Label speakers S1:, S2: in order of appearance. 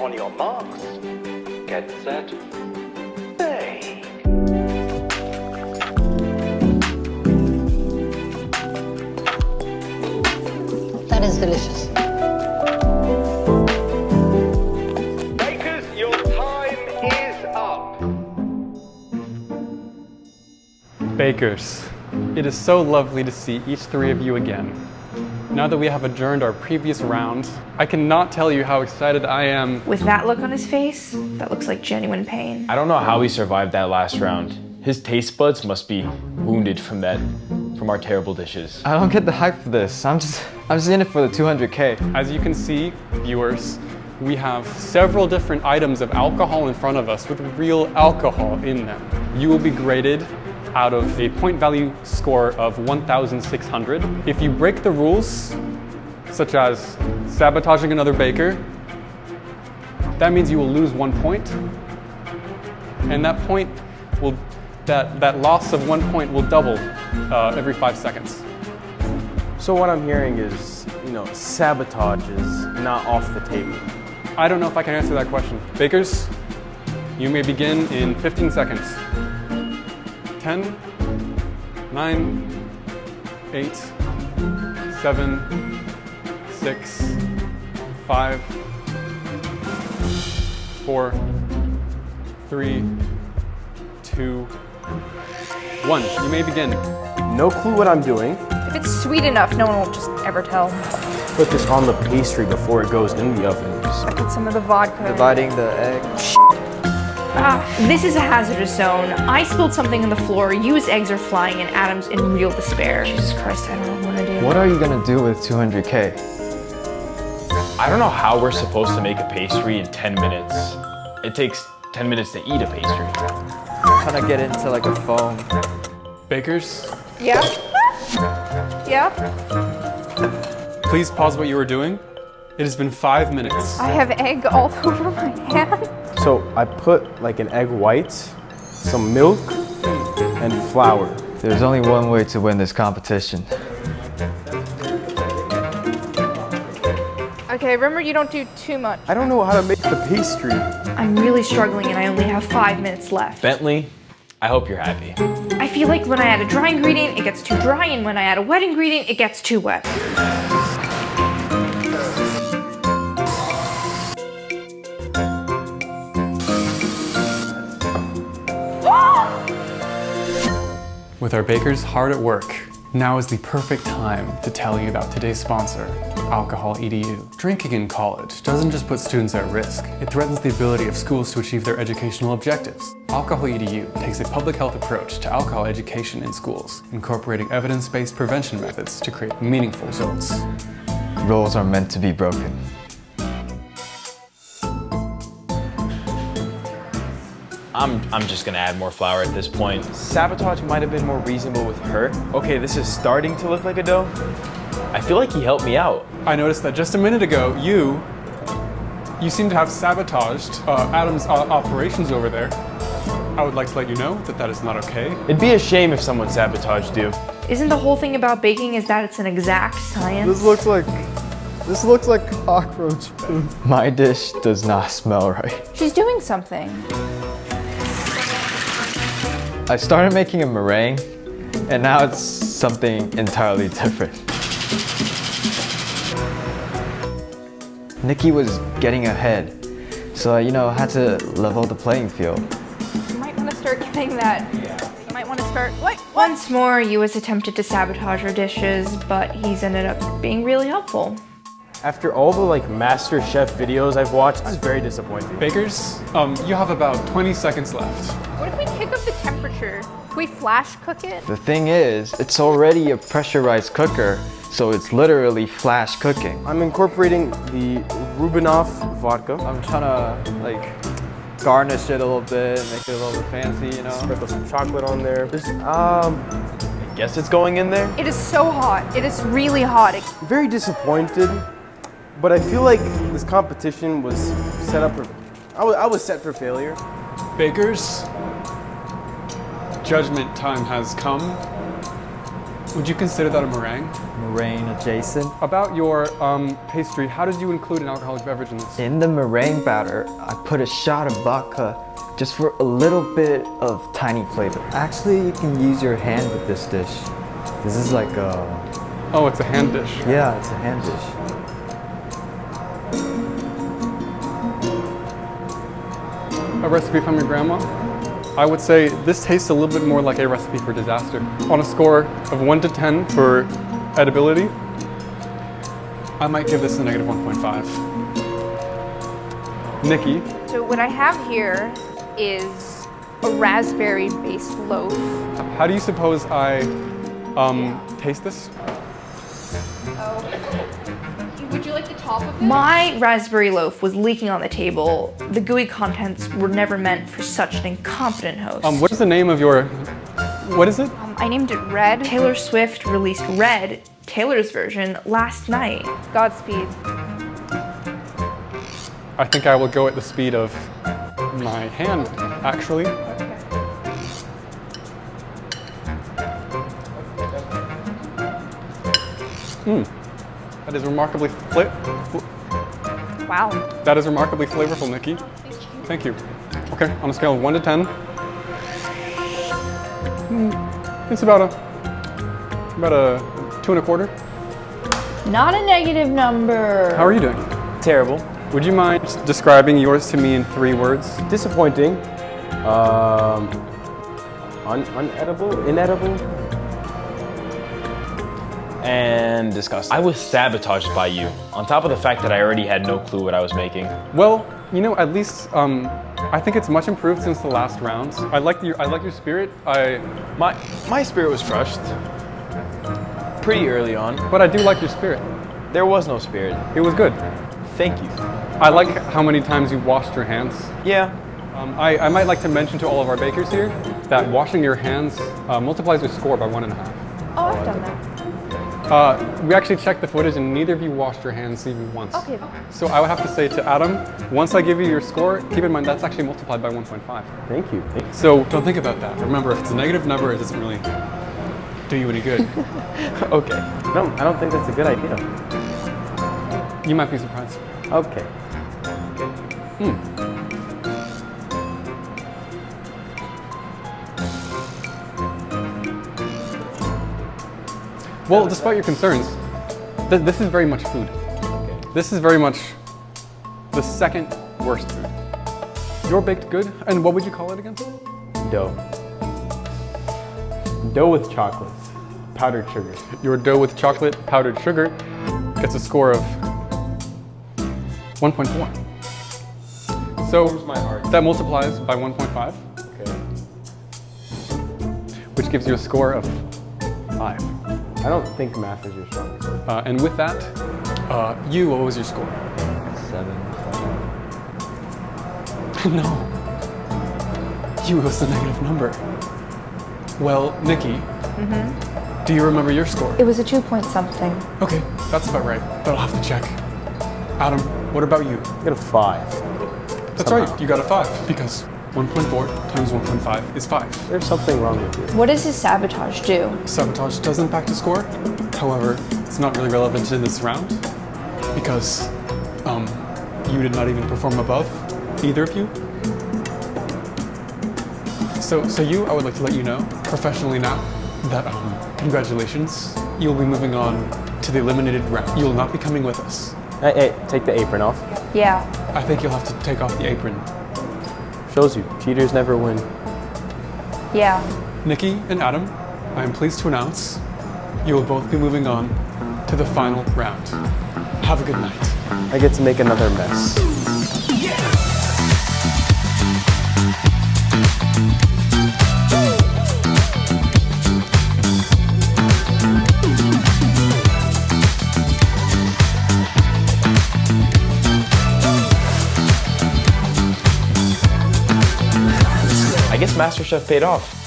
S1: On your marks, get set, bake.
S2: That is delicious.
S1: Bakers, your time is up.
S3: Bakers, it is so lovely to see each three of you again. Now that we have adjourned our previous round, I cannot tell you how excited I am.
S4: With that look on his face, that looks like genuine pain.
S5: I don't know how he survived that last round. His taste buds must be wounded from our terrible dishes.
S6: I don't get the hype for this. I'm just in it for the 200K.
S3: As you can see, viewers, we have several different items of alcohol in front of us with real alcohol in them. You will be graded out of a point value score of 1,600. If you break the rules, such as sabotaging another baker, that means you will lose 1 point. And that point will, that loss of 1 point will double every 5 seconds.
S7: So what I'm hearing is, sabotage is not off the table.
S3: I don't know if I can answer that question. Bakers, you may begin in 15 seconds. 10, 9, 8, 7, 6, 5, 4, 3, 2, 1. You may begin.
S7: No clue what I'm doing.
S4: If it's sweet enough, no one will just ever tell.
S7: Put this on the pastry before it goes in the oven.
S4: I put some of the vodka.
S6: Dividing the egg.
S4: This is a hazardous zone. I spilled something on the floor, Yu's eggs are flying, and Adam's in real despair. Jesus Christ, I don't know what to do.
S6: What are you gonna do with 200K?
S5: I don't know how we're supposed to make a pastry in 10 minutes. It takes 10 minutes to eat a pastry.
S6: I'm trying to get into like a foam.
S3: Bakers,
S4: Yeah? Yeah?
S3: please pause what you are doing. It has been 5 minutes.
S4: I have egg all over my hand.
S7: So I put like an egg white, some milk, and flour.
S6: There's only one way to win this competition.
S4: Okay, remember you don't do too much.
S7: I don't know how to make the pastry.
S4: I'm really struggling and I only have 5 minutes left.
S5: Bentley, I hope you're happy.
S4: I feel like when I add a dry ingredient, it gets too dry, and when I add a wet ingredient, it gets too wet.
S3: With our bakers hard at work, now is the perfect time to tell you about today's sponsor, Alcohol EDU. Drinking in college doesn't just put students at risk, it threatens the ability of schools to achieve their educational objectives. Alcohol EDU takes a public health approach to alcohol education in schools, incorporating evidence-based prevention methods to create meaningful results.
S6: Rules are meant to be broken.
S5: I'm just gonna add more flour at this point. Sabotage might have been more reasonable with her. Okay, this is starting to look like a dough. I feel like he helped me out.
S3: I noticed that just a minute ago, you seem to have sabotaged Adam's operations over there. I would like to let you know that that is not okay.
S5: It'd be a shame if someone sabotaged you.
S4: Isn't the whole thing about baking is that it's an exact science?
S6: This looks like cockroach food. My dish does not smell right.
S4: She's doing something.
S6: I started making a meringue, and now it's something entirely different. Nikki was getting ahead, so I had to level the playing field.
S4: You might want to start getting that. You might want to start. What? Once more, Yu has attempted to sabotage our dishes, but he's ended up being really helpful.
S7: After all the Master Chef videos I've watched, I was very disappointed.
S3: Bakers, you have about 20 seconds left.
S4: What if we kick up the temperature? Can we flash cook it?
S6: The thing is, it's already a pressurized cooker, so it's literally flash cooking.
S7: I'm incorporating the Rubinoff vodka.
S6: I'm trying to garnish it a little bit, make it a little bit fancy,
S7: Sprinkle some chocolate on there.
S5: I guess it's going in there.
S4: It is so hot. It is really hot.
S7: Very disappointed, but I feel like this competition was set up for, I was set for failure.
S3: Bakers, judgment time has come. Would you consider that a meringue?
S6: Meringue adjacent.
S3: About your pastry, how did you include an alcoholic beverage in this?
S6: In the meringue batter, I put a shot of vodka just for a little bit of tiny flavor. Actually, you can use your hand with this dish. This is like a...
S3: Oh, it's a hand dish.
S6: Yeah, it's a hand dish.
S3: A recipe from your grandma? I would say this tastes a little bit more like a recipe for disaster. On a score of 1 to 10 for edibility, I might give this a negative 1.5. Nikki?
S4: So what I have here is a raspberry-based loaf.
S3: How do you suppose I taste this?
S4: Would you like the top of it? My raspberry loaf was leaking on the table. The gooey contents were never meant for such an incompetent host.
S3: What is the name of your... What is it?
S4: I named it Red. Taylor Swift released Red, Taylor's version, last night. Godspeed.
S3: I think I will go at the speed of my hand, actually. That is remarkably
S4: Wow.
S3: That is remarkably flavorful, Nikki. Thank you. Okay, on a scale of 1 to 10, it's about a 2.25.
S2: Not a negative number.
S3: How are you doing?
S7: Terrible.
S3: Would you mind just describing yours to me in 3 words?
S7: Disappointing. Unedible? Inedible?
S5: And disgusting. I was sabotaged by you, on top of the fact that I already had no clue what I was making.
S3: Well, you know, at least I think it's much improved since the last round. I like your spirit.
S5: My spirit was crushed pretty early on.
S3: But I do like your spirit.
S5: There was no spirit.
S3: It was good.
S5: Thank you.
S3: I like how many times you washed your hands.
S5: Yeah.
S3: I might like to mention to all of our bakers here that washing your hands multiplies your score by 1.5.
S4: Oh, I've done that.
S3: We actually checked the footage and neither of you washed your hands even once.
S4: Okay.
S3: So I would have to say to Adam, once I give you your score, keep in mind that's actually multiplied by 1.5.
S7: Thank you. Thank you.
S3: So don't think about that. Remember, if it's a negative number, it doesn't really do you any good.
S7: Okay. No, I don't think that's a good idea.
S3: You might be surprised.
S7: Okay.
S3: Well, despite your concerns, this is very much food.
S7: Okay.
S3: This is very much the second worst food. Your baked good, and what would you call it again?
S7: Dough. Dough with chocolates. Powdered sugar.
S3: Your dough with chocolate powdered sugar gets a score of 1.4. So
S7: my heart?
S3: that multiplies by 1.5,
S7: Okay.
S3: which gives you a score of 5.
S7: I don't think math is your strongest.
S3: And with that, what was your score?
S6: 7.
S3: No. You was the negative number. Well, Nikki, do you remember your score?
S4: It was a 2-point-something.
S3: Okay, that's about right, but I'll have to check. Adam, what about you?
S7: I got a 5.
S3: That's right, you got a 5, because 1.4 times 1.5 is 5.
S7: There's something wrong with you.
S2: What does his sabotage do?
S3: Sabotage does impact a score. However, it's not really relevant in this round because you did not even perform above, either of you. So I would like to let you know, professionally now, that congratulations, you'll be moving on to the eliminated round. You will not be coming with us.
S7: Hey, take the apron off.
S4: Yeah.
S3: I think you'll have to take off the apron.
S7: Shows you, cheaters never win.
S4: Yeah.
S3: Nikki and Adam, I am pleased to announce you will both be moving on to the final round. Have a good night.
S7: I get to make another mess.
S5: I guess MasterChef paid off.